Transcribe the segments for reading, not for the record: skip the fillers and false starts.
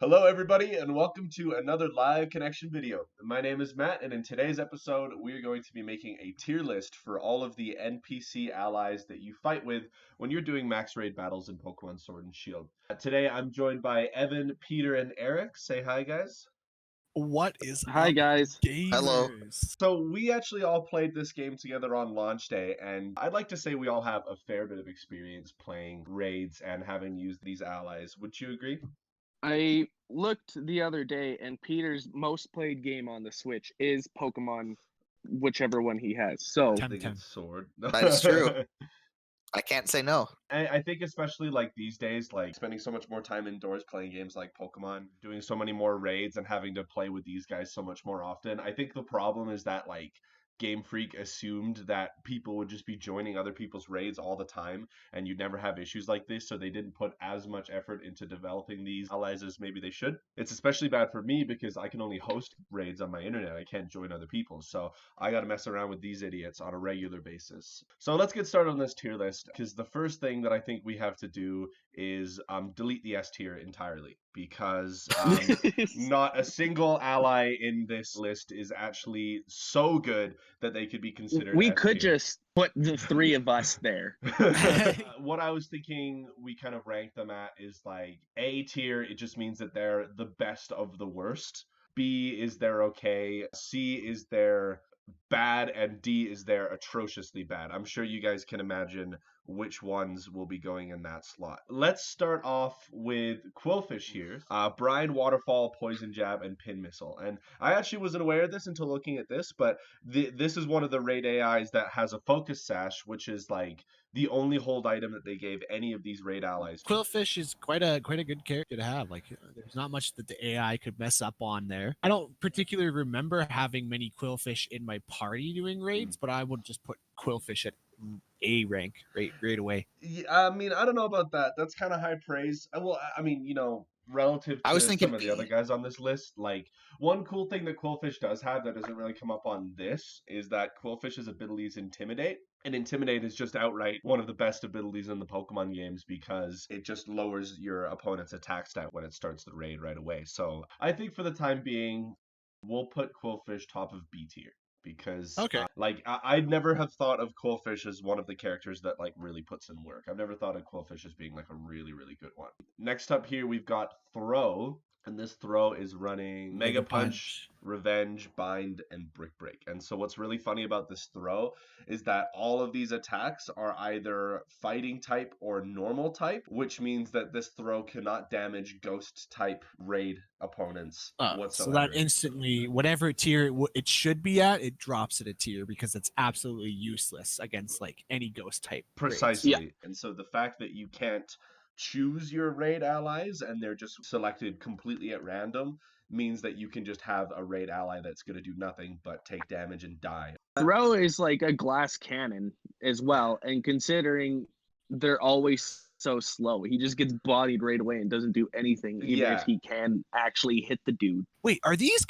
Hello, everybody, and welcome to another live connection video. My name is Matt, and in today's episode, we are going to be making a tier list for all of the NPC allies that you fight with when you're doing max raid battles in Pokemon Sword and Shield. Today, I'm joined by Evan, Peter, and Eric. Say hi, guys. What is Hi, up, guys. gamers? Hello. So we actually all played this game together on launch day, and I'd like to say we all have a fair bit of experience playing raids and having used these allies. Would you agree? I looked the other day, and Peter's most played game on the Switch is Pokemon, whichever one he has. So, I think it's Sword. That is true. I can't say no. I think especially like these days, like spending so much more time indoors playing games like Pokemon, doing so many more raids and having to play with these guys so much more often. I think the problem is that like Game Freak assumed that people would just be joining other people's raids all the time and you'd never have issues like this, so they didn't put as much effort into developing these allies as maybe they should. It's especially bad for me because I can only host raids on my internet. I can't join other people, so I gotta mess around with these idiots on a regular basis. So let's get started on this tier list, because the first thing that I think we have to do is delete the S tier entirely, because not a single ally in this list is actually so good that they could be considered we S could tier. just put the three of us there. What I was thinking we kind of rank them at is like A tier, it just means that they're the best of the worst. B is they're okay. C is they're bad, and D is they're atrociously bad. I'm sure you guys can imagine which ones will be going in that slot. Let's start off with Qwilfish here. Brine, Waterfall, Poison Jab, and Pin Missile. And I actually wasn't aware of this until looking at this, but this is one of the raid AIs that has a Focus Sash, which is like the only hold item that they gave any of these raid allies. Qwilfish is quite a good character to have. Like, there's not much that the AI could mess up on there. I don't particularly remember having many Qwilfish in my party doing raids, but I would just put Qwilfish at A rank right away. Yeah, I mean, I don't know about that. That's kind of high praise. Well, I mean, you know, relative I was to thinking some of the B. other guys on this list, like one cool thing that Qwilfish does have that doesn't really come up on this is that Qwilfish's ability is Intimidate. And Intimidate is just outright one of the best abilities in the Pokemon games because it just lowers your opponent's attack stat when it starts the raid right away. So I think for the time being, we'll put Qwilfish top of B tier. Because Okay. I'd never have thought of Qwilfish as one of the characters that like really puts in work. I've never thought of Qwilfish as being like a really, really good one. Next up here we've got Throw, and this Throw is running Mega Punch, Revenge, Bind, and Brick Break. And so what's really funny about this Throw is that all of these attacks are either fighting type or normal type, which means that this Throw cannot damage ghost type raid opponents whatsoever. So that instantly, whatever tier it should be at, it drops it a tier because it's absolutely useless against like any ghost type. Precisely. Yeah. And so the fact that you can't choose your raid allies and they're just selected completely at random means that you can just have a raid ally that's going to do nothing but take damage and die. Throw is like a glass cannon as well, and considering they're always so slow, he just gets bodied right away and doesn't do anything, even if he can actually hit the dude. Wait, are these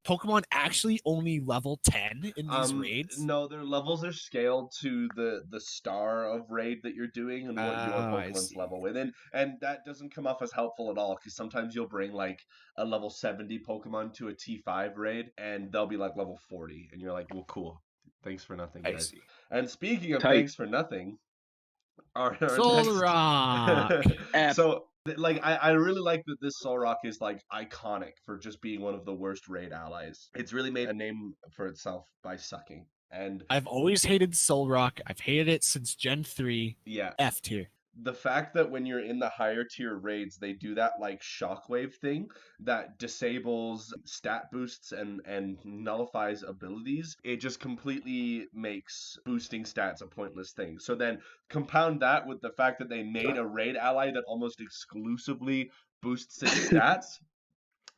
Pokemon actually only level 10 in these raids? No, their levels are scaled to the star of raid that you're doing and what your Pokemon's level with. And that doesn't come off as helpful at all, because sometimes you'll bring like a level 70 Pokemon to a T5 raid and they'll be like level 40 and you're like, well, cool. Thanks for nothing, guys. And speaking of thanks for nothing, our Solrock. So like I really like that this Solrock is like iconic for just being one of the worst raid allies. It's really made a name for itself by sucking. And I've always hated Solrock. I've hated it since Gen 3. Yeah. F tier. The fact that when you're in the higher tier raids, they do that like shockwave thing that disables stat boosts and nullifies abilities, it just completely makes boosting stats a pointless thing. So then compound that with the fact that they made a raid ally that almost exclusively boosts its stats.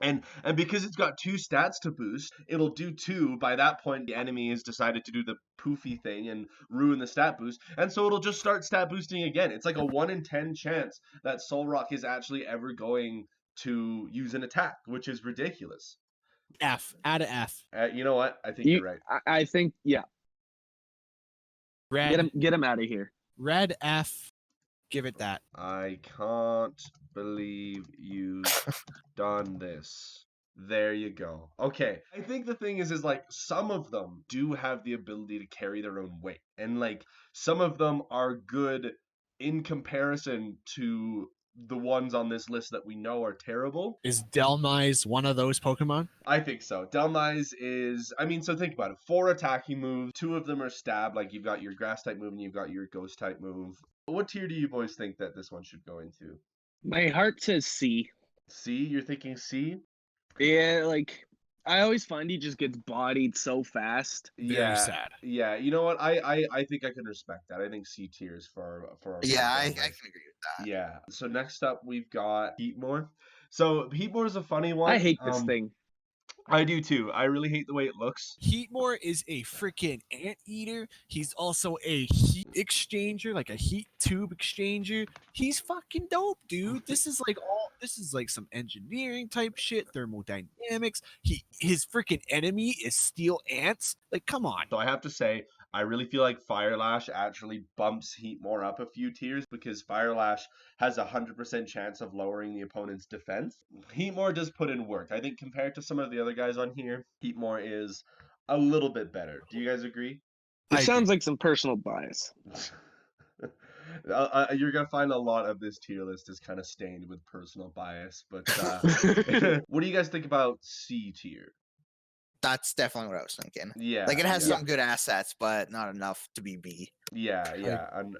And because it's got 2 stats to boost, it'll do 2. By that point, the enemy has decided to do the poofy thing and ruin the stat boost. And so it'll just start stat boosting again. It's like a 1 in 10 chance that Solrock is actually ever going to use an attack, which is ridiculous. F. Add a F. You know what? I think you're right. I think, yeah. Red. Get him out of here. Red F. Give it that. I can't believe you've done this. There you go. Okay. I think the thing is like some of them do have the ability to carry their own weight. And like some of them are good in comparison to the ones on this list that we know are terrible. Is Delmas one of those Pokemon? I think so. Delmas is, I mean, so think about it. 4 attacking moves, 2 of them are stab. Like you've got your grass type move and you've got your ghost type move. What tier do you boys think that this one should go into? My heart says C. C? You're thinking C? Yeah, like I always find he just gets bodied so fast. Very sad. Yeah, you know what? I think I can respect that. I think C tier is for Yeah, I can agree with that. Yeah. So next up we've got Eatmore. So Eatmore is a funny one. I hate this thing. I do too. I really hate the way it looks. Heatmore is a freaking anteater. He's also a heat exchanger, like a heat tube exchanger. He's fucking dope, dude. This is like some engineering type shit, thermodynamics. His freaking enemy is steel ants. Like, come on. So I have to say, I really feel like Firelash actually bumps Heatmore up a few tiers because Firelash has a 100% chance of lowering the opponent's defense. Heatmore does put in work. I think compared to some of the other guys on here, Heatmore is a little bit better. Do you guys agree? It sounds like some personal bias. You're gonna find a lot of this tier list is kind of stained with personal bias, but what do you guys think about C tier? That's definitely what I was thinking. Yeah, Like it has yeah. some good assets, but not enough to be B. Yeah,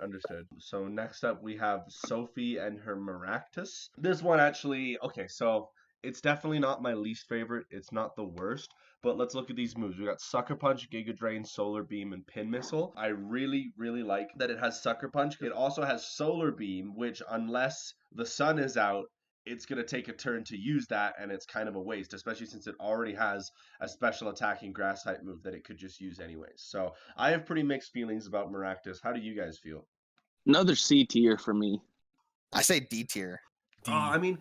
understood. So next up we have Sophie and her Maractus. This one actually, okay, so it's definitely not my least favorite. It's not the worst, but let's look at these moves. We got Sucker Punch, Giga Drain, Solar Beam, and Pin Missile. I really, really like that it has Sucker Punch. It also has Solar Beam, which unless the sun is out, it's going to take a turn to use that, and it's kind of a waste, especially since it already has a special attacking grass type move that it could just use anyways. So I have pretty mixed feelings about Maractus. How do you guys feel? Another C tier for me. I say D tier. I mean,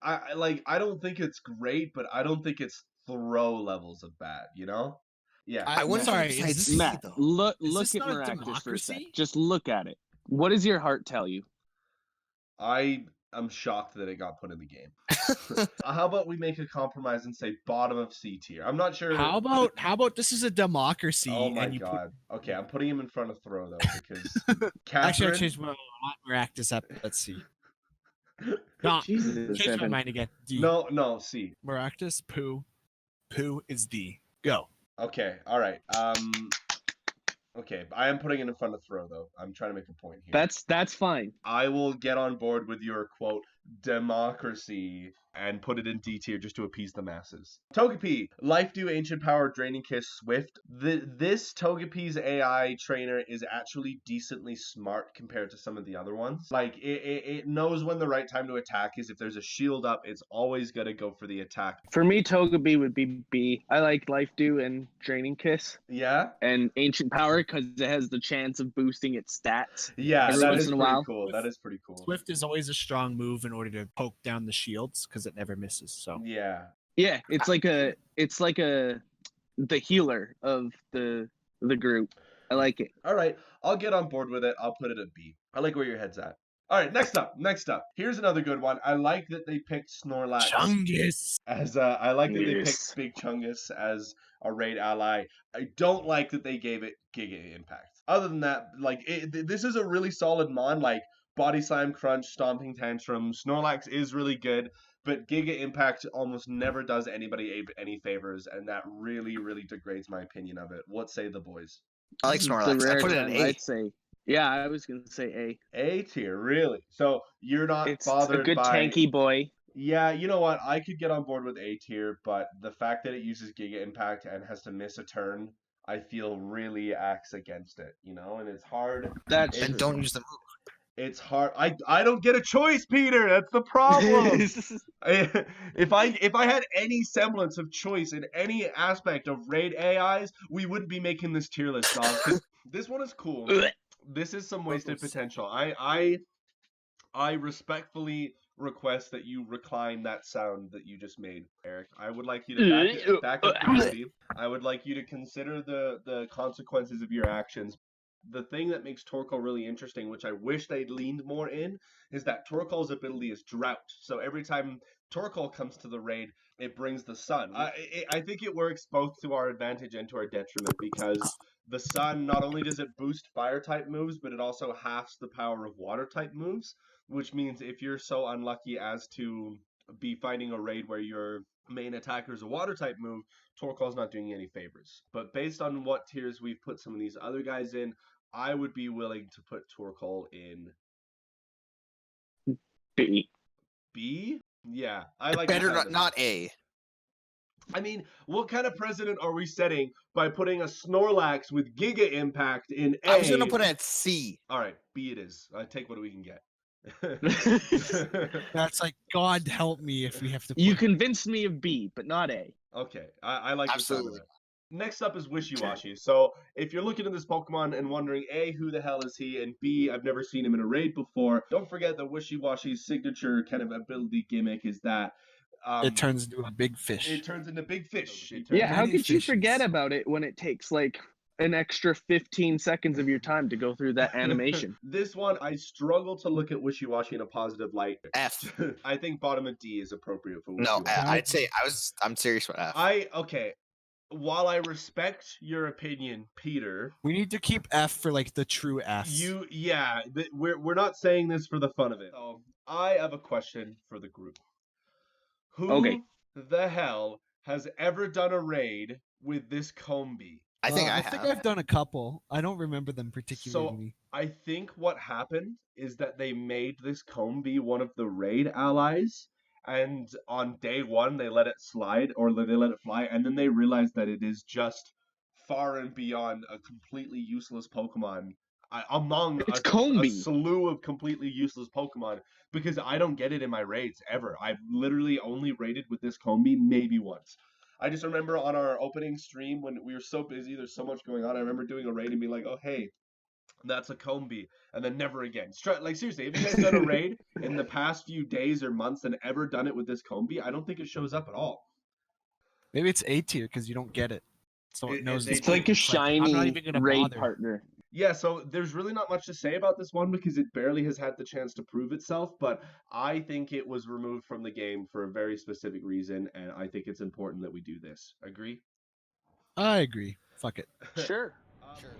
I don't think it's great, but I don't think it's throw levels of bad, you know? Yeah. I wouldn't sorry, say is this- C, Matt, though. look this at not a Miraculous for a sec. democracy? Just look at it. What does your heart tell you? I'm shocked that it got put in the game. How about we make a compromise and say bottom of C tier? I'm not sure. How about this is a democracy? Oh my and you god. Okay, I'm putting him in front of throw though because Actually, I Catherine. changed my Maractus up. Let's see. No, Jesus, change my Evan. mind again. D. No, C. Maractus, poo is D. Go. Okay, all right. Okay, I am putting it in front of throw though. I'm trying to make a point here. That's fine. I will get on board with your quote democracy and put it in D tier just to appease the masses. Togepi, Life Dew, Ancient Power, Draining Kiss, Swift. This Togepi's AI trainer is actually decently smart compared to some of the other ones. Like it knows when the right time to attack is. If there's a shield up, it's always gonna go for the attack. For me, Togepi would be B. I like Life Dew and Draining Kiss Yeah, and Ancient Power because it has the chance of boosting its stats. yeah, Every that once is in a pretty while. cool. That is pretty cool. Swift is always a strong move in order to poke down the shields because it never misses. So Yeah. Yeah, it's like the healer of the group. I like it. All right, I'll get on board with it. I'll put it at B. I like where your head's at. All right, next up. Here's another good one. I like that they picked Snorlax Chungus. as I like that they Yes. picked Big Chungus as a raid ally. I don't like that they gave it Giga Impact. Other than that, like this is a really solid mon. Like Body Slam, Crunch, Stomping Tantrum. Snorlax is really good, but Giga Impact almost never does anybody any favors, and that really, really degrades my opinion of it. What say the boys? I like This is the Snorlax. I rare put it at time A. I'd say. Yeah, I was gonna say A. A tier, really? So you're not It's bothered a good by tanky boy. Yeah, you know what? I could get on board with A tier, but the fact that it uses Giga Impact and has to miss a turn, I feel really acts against it, you know? And it's hard. That's And don't use the move. It's hard. I don't get a choice, Peter. That's the problem. If I had any semblance of choice in any aspect of raid AIs, we wouldn't be making this tier list, dog. 'Cause this one is cool. This is some wasted potential. I respectfully request that you recline that sound that you just made, Eric. I would like you to back up your booty. I would like you to consider the consequences of your actions. the thing that makes Torkoal really interesting, which I wish they'd leaned more in, is that Torkoal's ability is drought. So every time Torkoal comes to the raid, it brings the sun. I think it works both to our advantage and to our detriment, because the sun, not only does it boost fire type moves, but it also halves the power of water type moves, which means if you're so unlucky as to be fighting a raid where your main attacker is a water type move, Torkoal's not doing you any favors. But based on what tiers we've put some of these other guys in, I would be willing to put Torkoal in B. B. Yeah, I like Better the not A. I mean, what kind of precedent are we setting by putting a Snorlax with Giga Impact in A? I was gonna put it at C. All right, B it is. I take what we can get. That's like, God help me if we have to. You convinced me of B, but not A. Okay, I like the sound of Absolutely. that. Next up is Wishy Washy. So if you're looking at this Pokemon and wondering, A, who the hell is he, and B, I've never seen him in a raid before, don't forget that Wishy Washy's signature kind of ability gimmick is that It turns into a big fish. it turns into big fish. It turns Yeah, how many could you fishes. forget about it when it takes like an extra 15 seconds of your time to go through that animation? This one, I struggle to look at Wishy Washy in a positive light. F. I think bottom of D is appropriate for Wishy No, Washy. I'd say I'm serious with F. Okay. While I respect your opinion, Peter, We need to keep F for like the true Fs. we're not saying this for the fun of it. So I have a question for the group. Who Okay. the hell has ever done a raid with this Combi? I think I think have. I've done a couple. I don't remember them particularly. I think what happened is that they made this Combi one of the raid allies, and on day one they let it slide, or they let it fly, and then they realized that it is just far and beyond a completely useless Pokemon among It's a Combi. slew of completely useless Pokemon, because I don't get it in my raids ever. I've literally only raided with this Combi maybe once. I just remember on our opening stream when we were so busy, there's so much going on. I remember doing a raid and being like, oh, hey, that's a Combi. And then never again. Like, seriously, have you guys done a raid in the past few days or months and ever done it with this Combi? I don't think it shows up at all. Maybe it's A tier because you don't get it. So it knows It's like a I'm not shiny even gonna raid bother. partner. Yeah, so there's really not much to say about this one because it barely has had the chance to prove itself, but I think it was removed from the game for a very specific reason, and I think it's important that we do this. Agree? I agree. Fuck it. Sure. Sure.